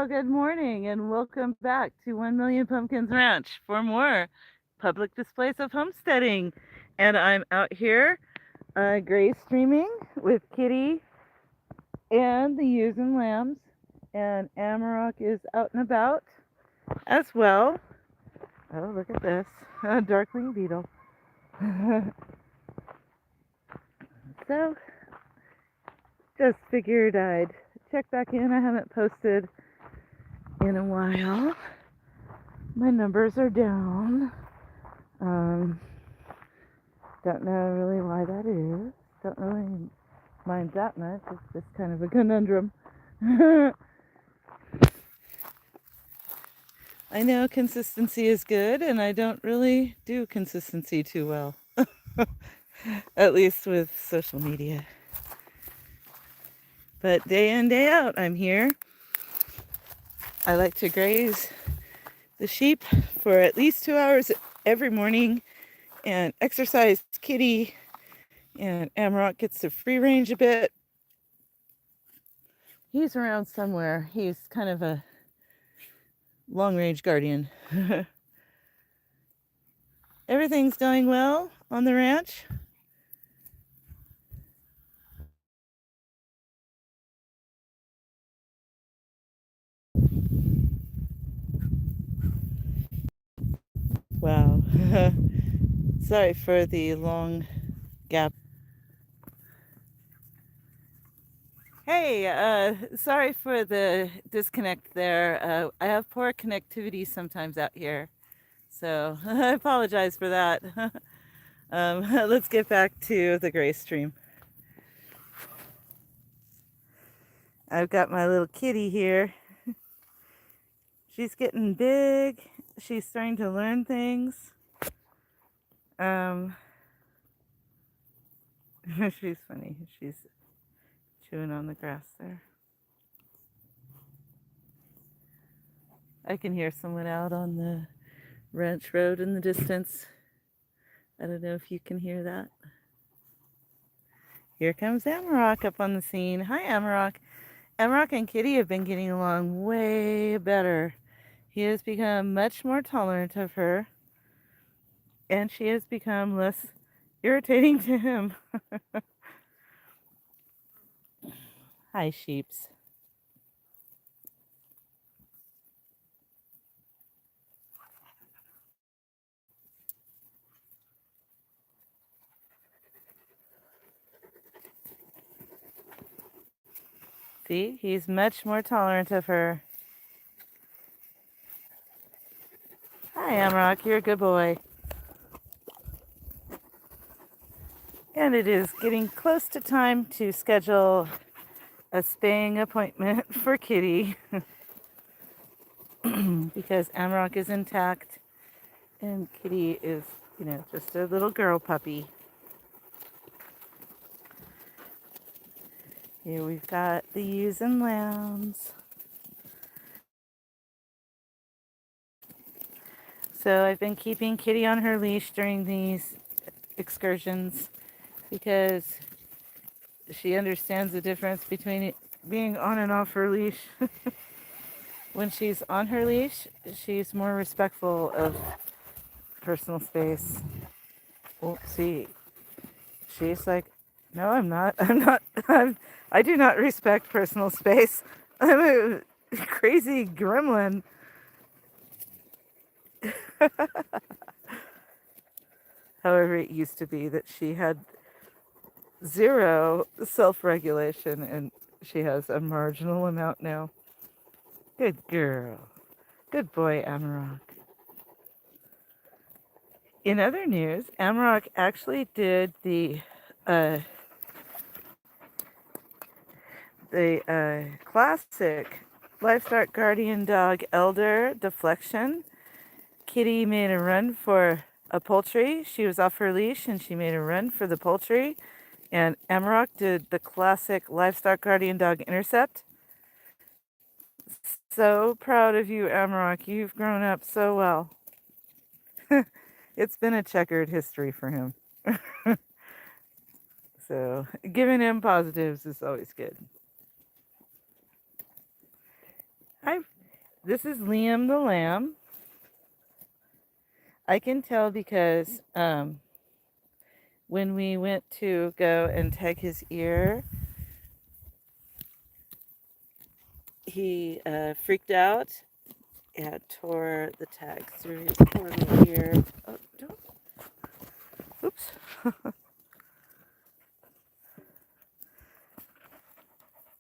good morning, and welcome back to 1 Million Pumpkins Ranch for more public displays of homesteading. And I'm out here, gray streaming with Kitty and the ewes and lambs, and Amarok is out and about as well. Oh, look at this, a darkling beetle. So, just figured I'd check back in. I haven't posted in a while. My numbers are down. Um, don't know really why that is. Don't really mind that much. It's just kind of a conundrum. I know consistency is good, and I don't really do consistency too well. At least with social media. But day in, day out, I'm here. I like to graze the sheep for at least 2 hours every morning and exercise Kitty, and Amarok gets to free range a bit. He's around somewhere. He's kind of a long range guardian. Everything's going well on the ranch. Wow. Sorry for the long gap. Hey, sorry for the disconnect there. I have poor connectivity sometimes out here, so I apologize for that. Let's get back to the gray stream. I've got my little kitty here. She's getting big. She's starting to learn things. She's funny. She's chewing on the grass there. I can hear someone out on the ranch road in the distance. I don't know if you can hear that. Here comes Amarok up on the scene. Hi, Amarok. Amarok and Kitty have been getting along way better. He has become much more tolerant of her, and she has become less irritating to him. Hi, sheeps. See, he's much more tolerant of her. Hi, Amarok, you're a good boy. And it is getting close to time to schedule a spaying appointment for Kitty because Amarok is intact and Kitty is, just a little girl puppy. Here we've got the ewes and lambs. So I've been keeping Kitty on her leash during these excursions because she understands the difference between being on and off her leash. When she's on her leash, she's more respectful of personal space. Oh, see, she's like, no, I'm not. I do not respect personal space. I'm a crazy gremlin. However, it used to be that she had zero self-regulation, and she has a marginal amount now. Good girl. Good boy, Amarok. In other news, Amarok actually did the classic Livestock Guardian Dog Elder deflection. Kitty made a run for a poultry. She was off her leash and she made a run for the poultry. And Amarok did the classic Livestock Guardian Dog intercept. So proud of you, Amarok. You've grown up so well. It's been a checkered history for him. So giving him positives is always good. This is Liam the lamb. I can tell because when we went to go and tag his ear, he freaked out and tore the tag through his poor little ear. Oh, don't. Oops.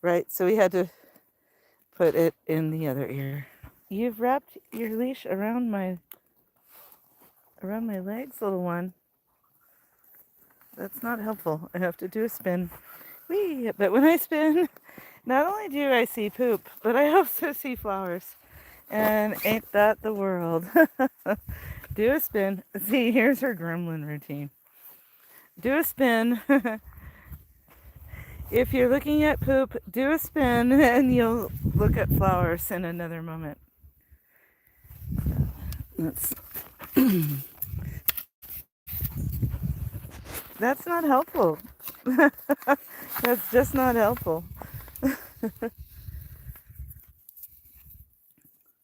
Right, so we had to put it in the other ear. You've wrapped your leash around my legs, little one. That's not helpful. I have to do a spin. Whee! But when I spin, not only do I see poop, but I also see flowers. And ain't that the world? Do a spin. See, here's her gremlin routine. Do a spin. If you're looking at poop, do a spin and you'll look at flowers in another moment. That's not helpful. That's just not helpful.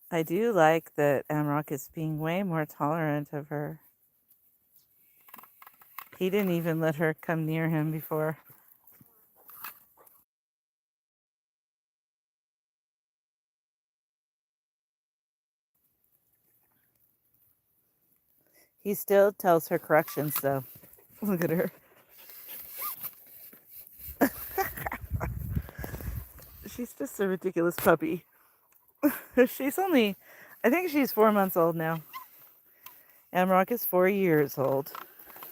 I do like that Amrock is being way more tolerant of her. He didn't even let her come near him before. He still tells her corrections, though. Look at her. She's just a ridiculous puppy. She's only, I think she's 4 months old now. Amrock is 4 years old.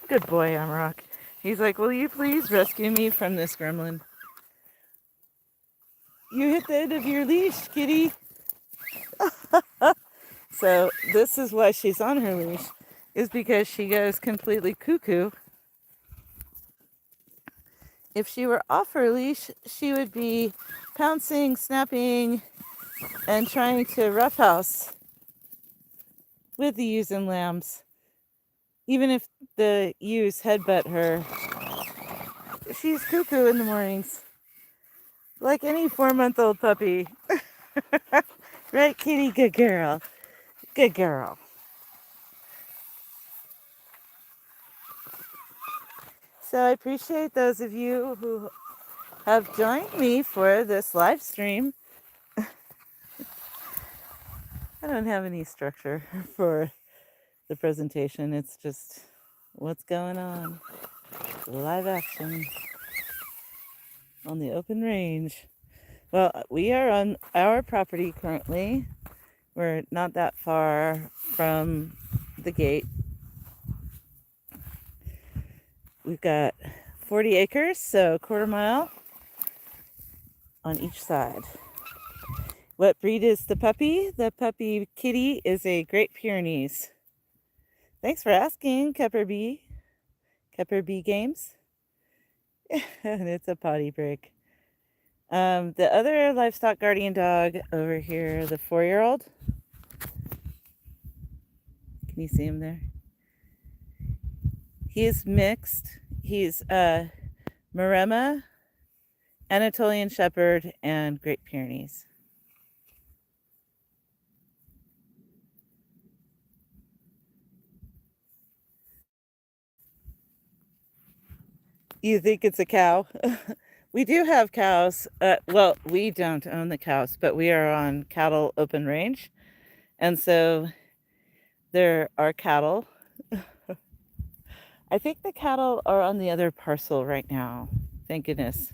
Good boy, Amrock. He's like, will you please rescue me from this gremlin? You hit the end of your leash, kitty. So this is why she's on her leash, is because she goes completely cuckoo. If she were off her leash, she would be pouncing, snapping, and trying to roughhouse with the ewes and lambs. Even if the ewes headbutt her, she's cuckoo in the mornings. Like any 4-month-old puppy. Right, kitty? Good girl. Good girl. So I appreciate those of you who have joined me for this live stream. I don't have any structure for the presentation. It's just what's going on. Live action on the open range. Well, we are on our property currently. We're not that far from the gate. We've got 40 acres, so a quarter mile on each side. What breed is the puppy? The puppy kitty is a Great Pyrenees. Thanks for asking, Kepper B. Kepper B Games. It's a potty break. The other livestock guardian dog over here, the 4-year-old. Can you see him there? He is mixed. He's Maremma, Anatolian Shepherd, and Great Pyrenees. You think it's a cow? We do have cows. Well, we don't own the cows, but we are on cattle open range. And so there are cattle. I think the cattle are on the other parcel right now. Thank goodness.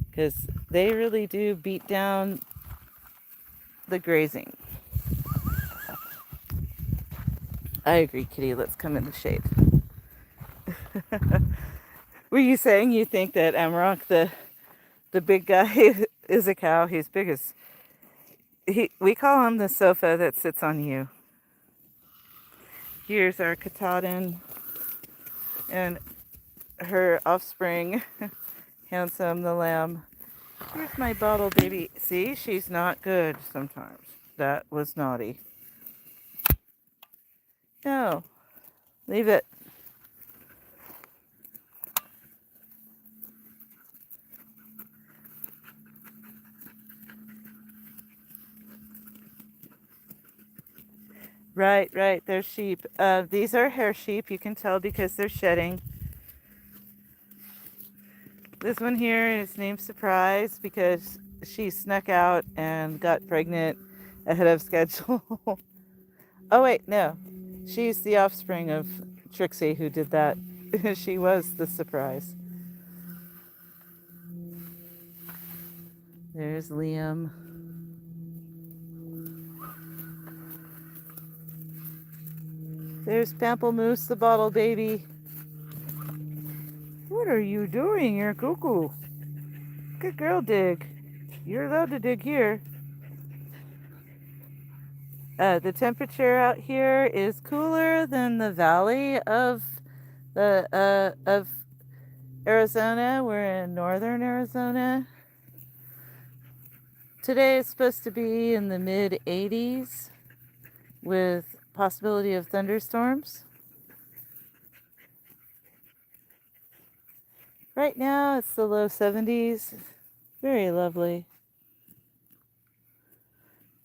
Because they really do beat down the grazing. I agree, kitty. Let's come in the shade. Were you saying you think that Amrock, the big guy, is a cow? He's big as... we call him the sofa that sits on you. Here's our Katahdin and her offspring, Handsome the lamb. Here's my bottle baby. See, she's not good sometimes. That was naughty. No, leave it. Right, right. They're sheep. These are hair sheep. You can tell because they're shedding. This one here is named Surprise because she snuck out and got pregnant ahead of schedule. Oh, wait, no. She's the offspring of Trixie who did that. She was the surprise. There's Liam. There's Pamplemousse, the bottle baby. What are you doing? You're cuckoo. Good girl, Dig. You're allowed to dig here. The temperature out here is cooler than the valley of of Arizona. We're in northern Arizona. Today is supposed to be in the mid 80s with possibility of thunderstorms. Right now it's the low 70s. Very lovely.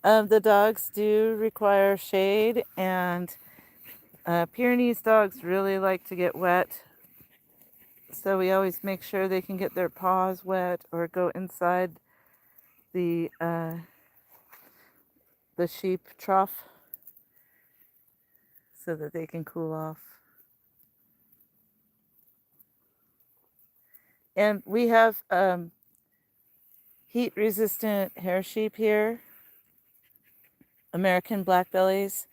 The dogs do require shade, and Pyrenees dogs really like to get wet. So we always make sure they can get their paws wet or go inside the sheep trough so that they can cool off. And we have heat resistant hair sheep here, American black bellies,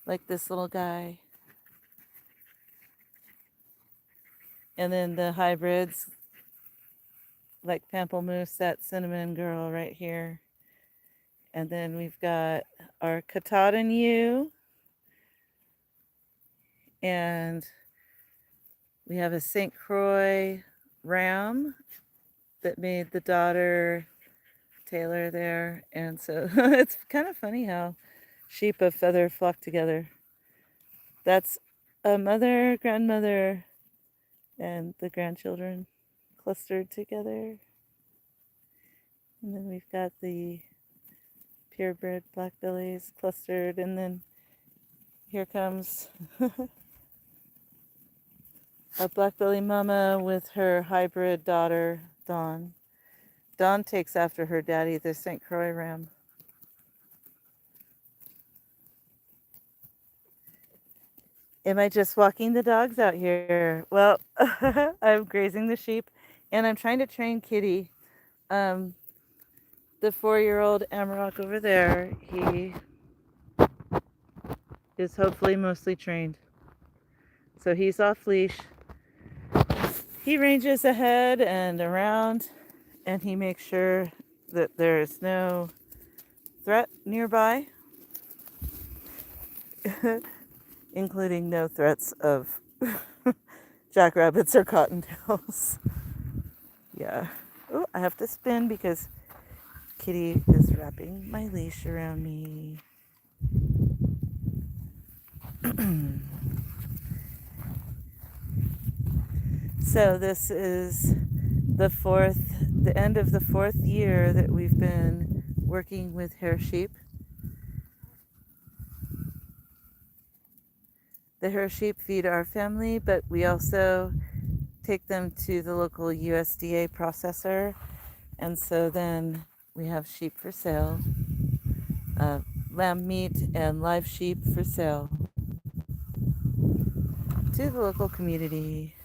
like this little guy. And then the hybrids, like Pamplemousse, that cinnamon girl right here. And then we've got our Katahdin ewe. And we have a St. Croix ram that made the daughter Taylor there. And so it's kind of funny how sheep of feather flock together. That's a mother, grandmother, and the grandchildren clustered together. And then we've got the purebred black bellies clustered. And then here comes a black belly mama with her hybrid daughter, Dawn. Dawn takes after her daddy, the St. Croix ram. Am I just walking the dogs out here? Well, I'm grazing the sheep, and I'm trying to train Kitty. The 4-year-old Amarok over there, he is hopefully mostly trained. So he's off leash. He ranges ahead and around, and he makes sure that there is no threat nearby, including no threats of jackrabbits or cottontails. Yeah. Oh, I have to spin because Kitty is wrapping my leash around me. So this is the end of the 4th year that we've been working with hair sheep. The hair sheep feed our family, but we also take them to the local USDA processor, and so then we have sheep for sale, lamb meat and live sheep for sale to the local community.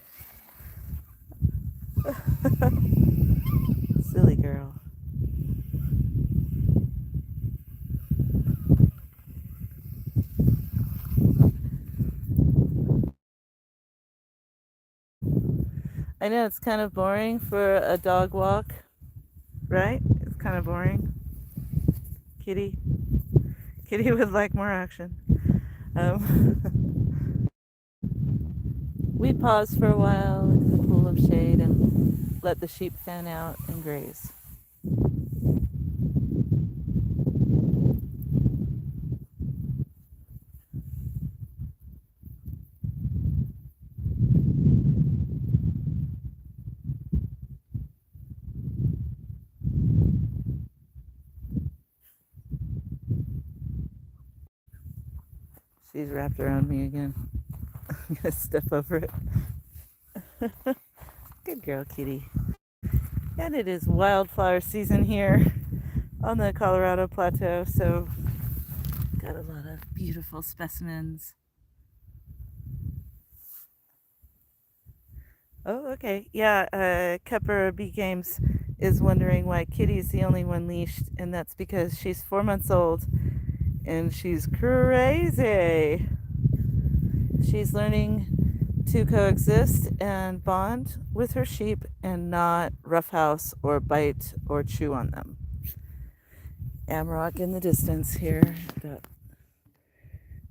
Silly girl. I know it's kind of boring for a dog walk, right? It's kind of boring. Kitty would like more action. We pause for a while in the pool of shade and let the sheep fan out and graze. She's wrapped around me again. I'm gonna step over it. Good girl, kitty. And it is wildflower season here on the Colorado Plateau, so got a lot of beautiful specimens. Oh, okay. Yeah, Kepper B Games is wondering why Kitty's the only one leashed, and that's because she's 4 months old and she's crazy. She's learning to coexist and bond with her sheep and not roughhouse or bite or chew on them. Amarok in the distance here. That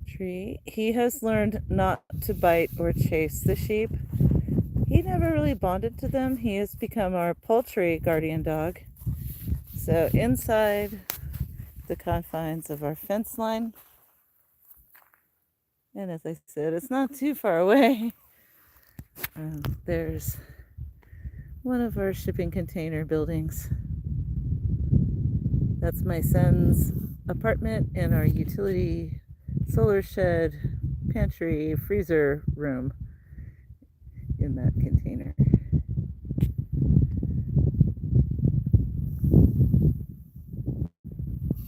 tree. He has learned not to bite or chase the sheep. He never really bonded to them. He has become our poultry guardian dog. So inside the confines of our fence line, and as I said, it's not too far away. There's one of our shipping container buildings. That's my son's apartment and our utility solar shed, pantry, freezer room in that container.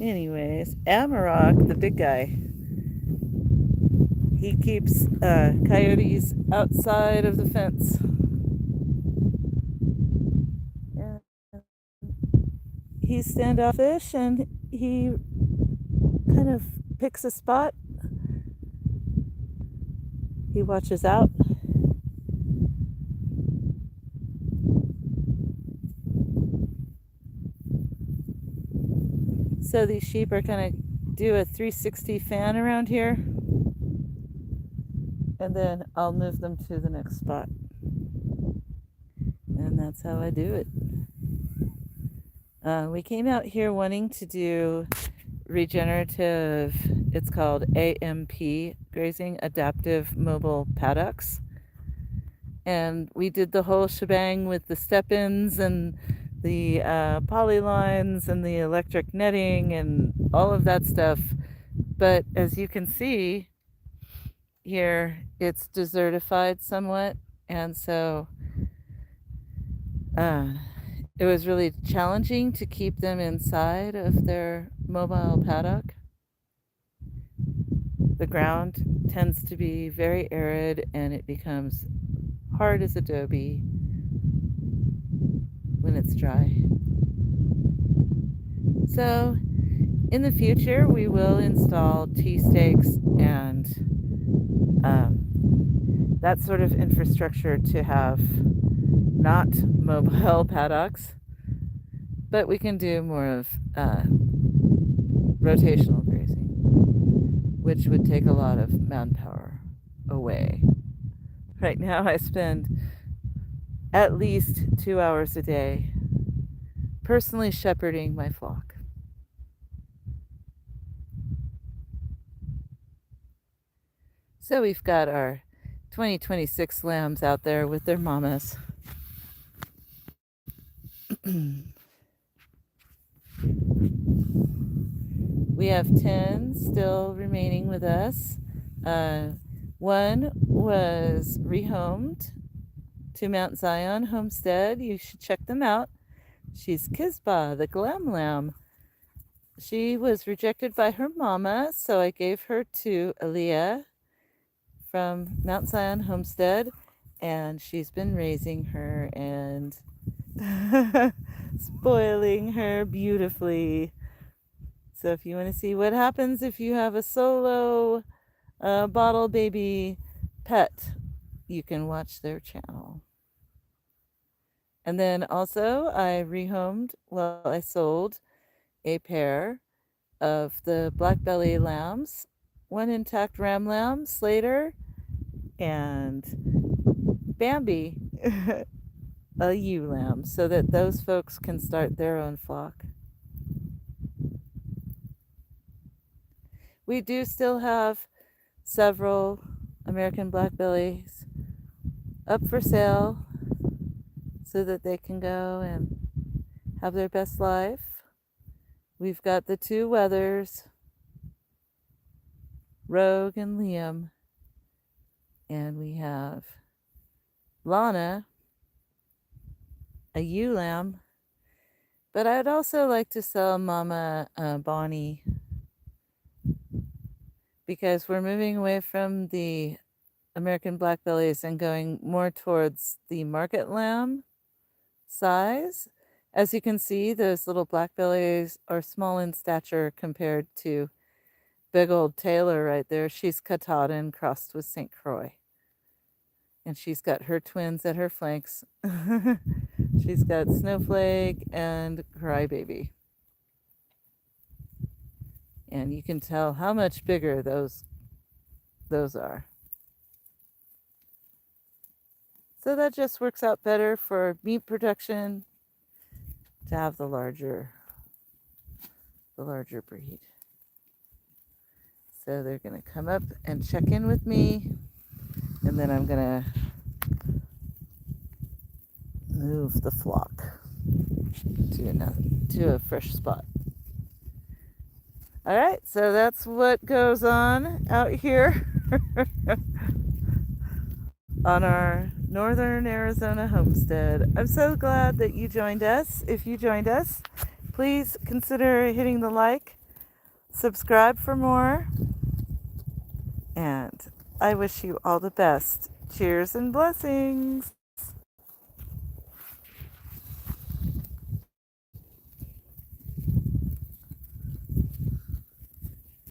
Anyways, Amarok, the big guy, he keeps coyotes outside of the fence. Yeah. He's standoffish and he kind of picks a spot. He watches out. So these sheep are kind of do a 360 fan around here. And then I'll move them to the next spot. And that's how I do it. We came out here wanting to do regenerative, it's called AMP, grazing adaptive mobile paddocks. And we did the whole shebang with the step-ins and the poly lines and the electric netting and all of that stuff. But as you can see here, it's desertified somewhat. And so it was really challenging to keep them inside of their mobile paddock. The ground tends to be very arid and it becomes hard as adobe when it's dry. So in the future, we will install T-stakes and that sort of infrastructure to have not mobile paddocks, but we can do more of rotational grazing, which would take a lot of manpower away. Right now I spend at least 2 hours a day personally shepherding my flock. So we've got our 2026 lambs out there with their mamas. We have 10 still remaining with us. One was rehomed to Mount Zion Homestead. You should check them out. She's Kizba, the glam lamb. She was rejected by her mama, so I gave her to Aaliyah from Mount Zion Homestead, and she's been raising her and spoiling her beautifully. So if you want to see what happens if you have a solo bottle baby pet, you can watch their channel. And then also I sold a pair of the black belly lambs, one intact ram lamb, Slater, and Bambi, a ewe lamb, so that those folks can start their own flock. We do still have several American black bellies up for sale so that they can go and have their best life. We've got the two Weathers. Rogue and Liam. And we have Lana, a ewe lamb. But I'd also like to sell Mama Bonnie, because we're moving away from the American black bellies and going more towards the market lamb size. As you can see, those little black bellies are small in stature compared to big old Taylor right there. She's Katahdin crossed with St. Croix. And she's got her twins at her flanks. She's got Snowflake and Crybaby. And you can tell how much bigger those are. So that just works out better for meat production to have the larger breed. So they're going to come up and check in with me, and then I'm going to move the flock to a fresh spot. All right, so that's what goes on out here on our northern Arizona homestead. I'm so glad that you joined us. If you joined us, please consider hitting the like, subscribe for more, and I wish you all the best. Cheers and blessings.